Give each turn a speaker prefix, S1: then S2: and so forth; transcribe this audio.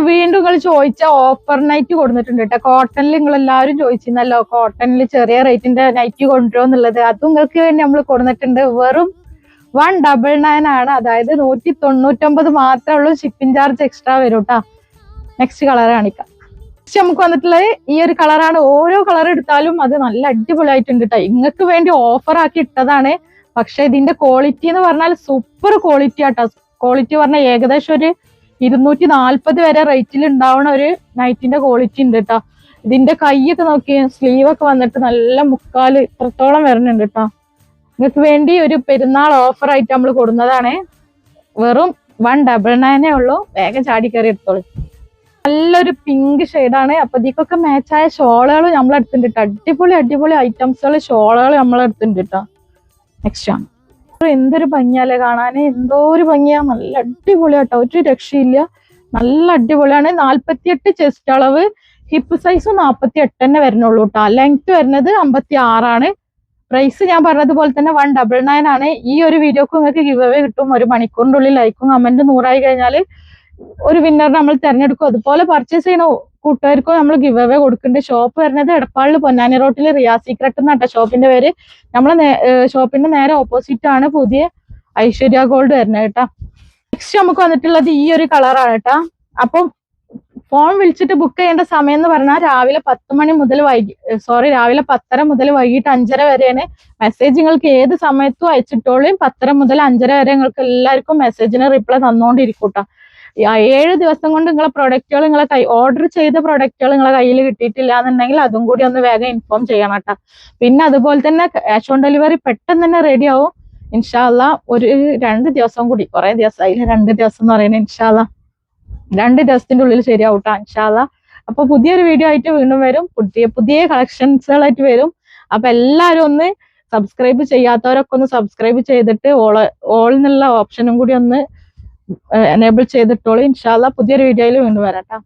S1: വീണ്ടും നിങ്ങൾ ചോദിച്ച ഓഫർ നൈറ്റ് കൊടുത്തിട്ടുണ്ട് കേട്ടോ. കോട്ടണിൽ നിങ്ങൾ എല്ലാവരും ചോദിച്ചിരുന്നല്ലോ, കോട്ടണിൽ ചെറിയ റേറ്റിന്റെ നൈറ്റ് കൊണ്ടുവരുമോ എന്നുള്ളത്. അതും നിങ്ങൾക്ക് വേണ്ടി നമ്മൾ കൊടുത്തിട്ടുണ്ട്. വെറും 199 ആണ്. അതായത് 199 മാത്രമേ ഉള്ളൂ. ഷിപ്പിംഗ് ചാർജ് എക്സ്ട്രാ വരും കേട്ടോ. നെക്സ്റ്റ് കളർ കാണിക്കാം. നെക്സ്റ്റ് നമുക്ക് വന്നിട്ടുള്ളത് ഈ ഒരു കളറാണ്. ഓരോ കളർ എടുത്താലും അത് നല്ല അടിപൊളിയായിട്ടുണ്ട് കേട്ടോ. നിങ്ങൾക്ക് വേണ്ടി ഓഫർ ആക്കി ഇട്ടതാണ്. പക്ഷെ ഇതിന്റെ ക്വാളിറ്റി എന്ന് പറഞ്ഞാൽ സൂപ്പർ ക്വാളിറ്റി ആട്ടോ. ക്വാളിറ്റി പറഞ്ഞാൽ ഏകദേശം ഒരു 240 വരെ റേറ്റിൽ ഉണ്ടാവുന്ന ഒരു നൈറ്റിന്റെ ക്വാളിറ്റി ഉണ്ട് കേട്ടോ. ഇതിന്റെ കൈയൊക്കെ നോക്കി, സ്ലീവ് ഒക്കെ വന്നിട്ട് നല്ല മുക്കാല് ഇത്രത്തോളം വരുന്നുണ്ട് കേട്ടോ. നിങ്ങൾക്ക് വേണ്ടി ഒരു പെരുന്നാൾ ഓഫർ ആയിട്ട് നമ്മൾ കൊടുക്കുന്നതാണ്. വെറും 199 ഉള്ളൂ. വേഗം ചാടി കയറി എടുത്തോളൂ. നല്ലൊരു പിങ്ക് ഷെയ്ഡാണ്. അപ്പൊ ഇതിക്കൊക്കെ മാച്ചായ ഷോളുകൾ നമ്മളെടുത്തിട്ടുണ്ട് കേട്ടോ. അടിപൊളി അടിപൊളി ഐറ്റംസുകൾ ഷോളുകൾ നമ്മളെടുത്തിട്ടുണ്ട് കേട്ടോ. നെക്സ്റ്റ് ആണ്. എന്തൊരു ഭംഗിയല്ലേ കാണാന്, എന്തോ ഒരു ഭംഗിയാ. നല്ല അടിപൊളിയാട്ടോ, ഒരു രക്ഷയില്ല. നല്ല അടിപൊളിയാണ്. 48 ചെസ്റ്റ് അളവ്, ഹിപ്പ് സൈസ് 48 തന്നെ വരുന്നുള്ളൂ കേട്ടോ. ലെങ്ത് വരുന്നത് 56 ആണ്. പ്രൈസ് ഞാൻ പറഞ്ഞതുപോലെ തന്നെ 199 ആണ്. ഈ ഒരു വീഡിയോക്ക് നിങ്ങൾക്ക് ഗിവ് അവേ കിട്ടും. ഒരു മണിക്കൂറിന്റെ ഉള്ളിൽ ലൈക്കും കമന്റും 100 ആയി കഴിഞ്ഞാൽ ഒരു വിന്നർ നമ്മൾ തിരഞ്ഞെടുക്കും. അതുപോലെ പർച്ചേസ് ചെയ്യണ കൂട്ടുകാർക്കും നമ്മൾ ഗിവ് അവേ കൊടുക്കുന്നുണ്ട്. ഷോപ്പ് വരുന്നത് എടപ്പാളിൽ പൊന്നാനി റോട്ടിൽ റിയാ സീക്രട്ട് എന്നാട്ടോ ഷോപ്പിന്റെ പേര്. നമ്മളെ ഷോപ്പിന്റെ നേരെ ഓപ്പോസിറ്റ് ആണ് പുതിയ ഐശ്വര്യ ഗോൾഡ് വരുന്നത് കേട്ടോ. നെക്സ്റ്റ് നമുക്ക് വന്നിട്ടുള്ളത് ഈ ഒരു കളറാണ് കേട്ടോ. അപ്പം ഫോൺ വിളിച്ചിട്ട് ബുക്ക് ചെയ്യേണ്ട സമയം എന്ന് പറഞ്ഞാൽ രാവിലെ 10 മണി മുതൽ രാവിലെ 10:30 മുതൽ വൈകിട്ട് 5:30 വരെയാണ്. മെസ്സേജ് നിങ്ങൾക്ക് ഏത് സമയത്തും അയച്ചിട്ടോളും. 10:30 മുതൽ 5:30 വരെ നിങ്ങൾക്ക് എല്ലാവർക്കും മെസ്സേജിന് റിപ്ലൈ തന്നുകൊണ്ടിരിക്കും കേട്ടോ. 7 ദിവസം കൊണ്ട് നിങ്ങളെ പ്രൊഡക്റ്റുകൾ ഓർഡർ ചെയ്ത പ്രൊഡക്റ്റുകൾ നിങ്ങളെ കയ്യിൽ കിട്ടിയിട്ടില്ല എന്നുണ്ടെങ്കിൽ അതും കൂടി ഒന്ന് വേഗം ഇൻഫോം ചെയ്യണം കേട്ടോ. പിന്നെ അതുപോലെ തന്നെ ക്യാഷ് ഓൺ ഡെലിവറി പെട്ടെന്ന് തന്നെ റെഡി ആവും ഇൻഷാല്ല. ഒരു 2 ദിവസം കൂടി, കുറെ ദിവസമായില്ല 2 ദിവസം എന്ന് പറയുന്നത്. ഇൻഷാല്ല 2 ദിവസത്തിന്റെ ഉള്ളിൽ ശരിയാവും കേട്ടോ ഇൻഷാല്ല. അപ്പൊ പുതിയൊരു വീഡിയോ ആയിട്ട് വീണ്ടും വരും. പുതിയ കളക്ഷൻസുകളായിട്ട് വരും. അപ്പൊ എല്ലാവരും ഒന്ന് സബ്സ്ക്രൈബ് ചെയ്യാത്തവരൊക്കെ ഒന്ന് സബ്സ്ക്രൈബ് ചെയ്തിട്ട് ഓൾ എന്നുള്ള ഓപ്ഷനും കൂടി ഒന്ന് എനേബിൾ ചെയ്തിട്ടോളൂ. ഇൻഷാല്ല പുതിയൊരു വീഡിയോയിൽ വീണ്ടും വരാം കേട്ടോ.